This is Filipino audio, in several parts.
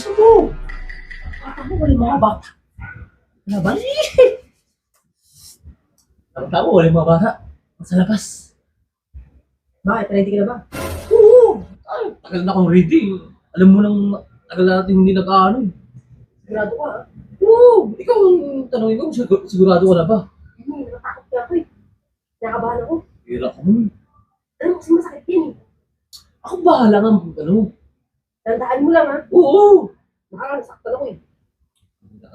Bilisan mo! Bata mo, wala mga bata. Ano ba? Bata mo, wala mga bata. Sa labas. Bakit? Ready ka na ba? Oo! Ay, tagal na akong ready. Alam mo nang tagal na natin hindi nag-ano. Sigurado ka, ha? Oo! Ikaw ang tanongin ko, sigurado ka na ba? Hindi, natatakot ka ako eh. Nakakabahan ako. Hira ka mo. Ano kasi masakit yan eh. Ako bahala nga, ano. Tandaan mo lang ha. Oo! Nakakasaktan ako eh.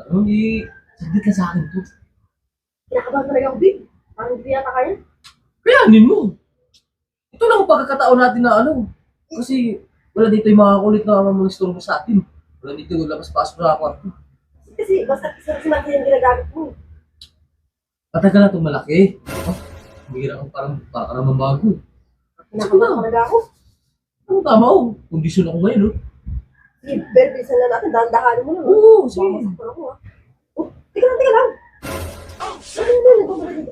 Ano, saglit ka sa akin to. Kinakabahan talaga ako, babe. Parang hindi yata kaya. Kayanin mo. Ito lang ang pagkakataon natin na ano. Kasi wala dito yung mga kulit na mga istorbo sa atin. Wala dito yung labas-pasok na kwarto. Kasi basta isa si Martin yung ginagamit mo. Matagal na itong malaki. Oh, bihira kang parang naman bago. Kinakabahan talaga ako. Ano tama oh. Kondisyon ako ngayon oh. Sige, pero bilisan na natin. Dahan-dahanin mo lang ha. Oo, sige. Masaktan ako ha. Oh, teka lang. Ano na, nagmamadali.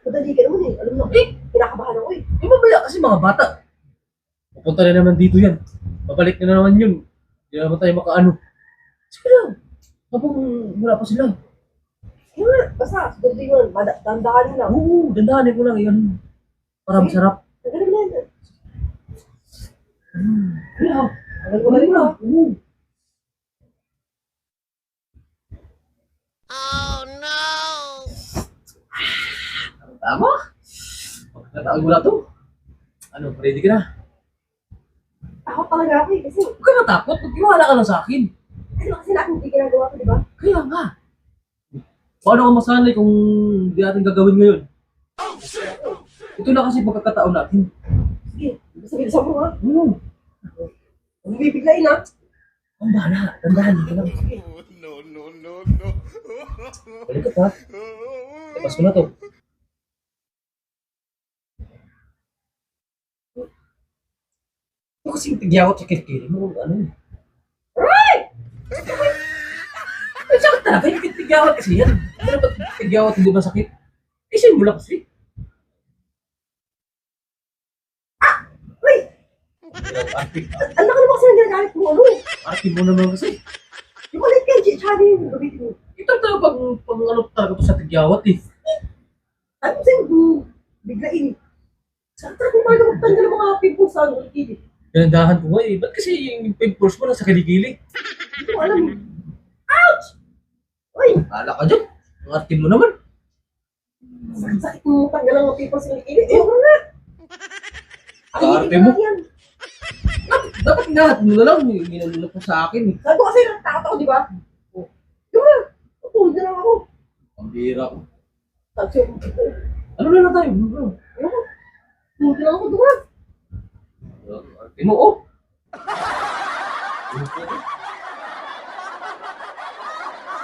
Madali ka naman eh. Alam mo, kinakabahan ako eh. Eh mamaya kasi mga bata. Pupunta na naman dito yan. Babalik na naman yun. Hindi na naman tayo makaano. Sige lang. Habang wala pa sila. Sige nga, basta, siguro mo lang. Dahan-dahanin lang. Oo, dandahanin ko lang yan. Para masarap. Nagaling na yan. Wala. Nagaling mo ha. Oo. Tama. Pagkatawag mo na to. Ano, ready ka na? Takot talaga ako eh. Kasi, Huwag ka matakot. Magtiwala ka lang sa akin. ano kasi natin hindi ginagawa ko, di ba? Kaya nga. Paano ka masanay kung hindi natin gagawin ngayon? Ito na kasi pagkakataon natin. Sige, basta bilisan mo ha. Oo. Huwag bibiglayin ha. Ang bahala. Dandahan ka lang. No. Balik ka pa. Labas ko na to. Ito kasi yung tigyawat sa kirikiri mo. Ano yun? Ay, sakit talaga. Yung tigyawat kasi yan. Ano ba tigyawat hindi ba sakit? Isin mo lang kasi. Uy! Arti Ang laki naman kasi ng ginagamit mo, ano? mo naman kasi. Yung ulit kay Chari yung gamitin mo. Ito talaga pag ano talaga to sa tigyawat eh. Ano kasi biglain? Saan talaga mga gamatan ka ng mga pimples sa ano? Hindi Gandahan ko nga eh. Ba't kasi yung pimples mo nasa kilikili? ko alam. Ouch! Uy! Hala ka dyan. Ang artin mo naman. Sakit mo tanggal ang mga pimples sa kilikili. Eh, ano nga? Arte mo. Dapat lahat mo na lang. Ginanulak mo sa akin eh. Sabi ko kasi natakot ako, di ba? Yung nga, tutulog na lang ako. Pambira ko. Tapos yung, Ano na lang tayo? Bro? tutulog na lang ako doon. Arte mo oh.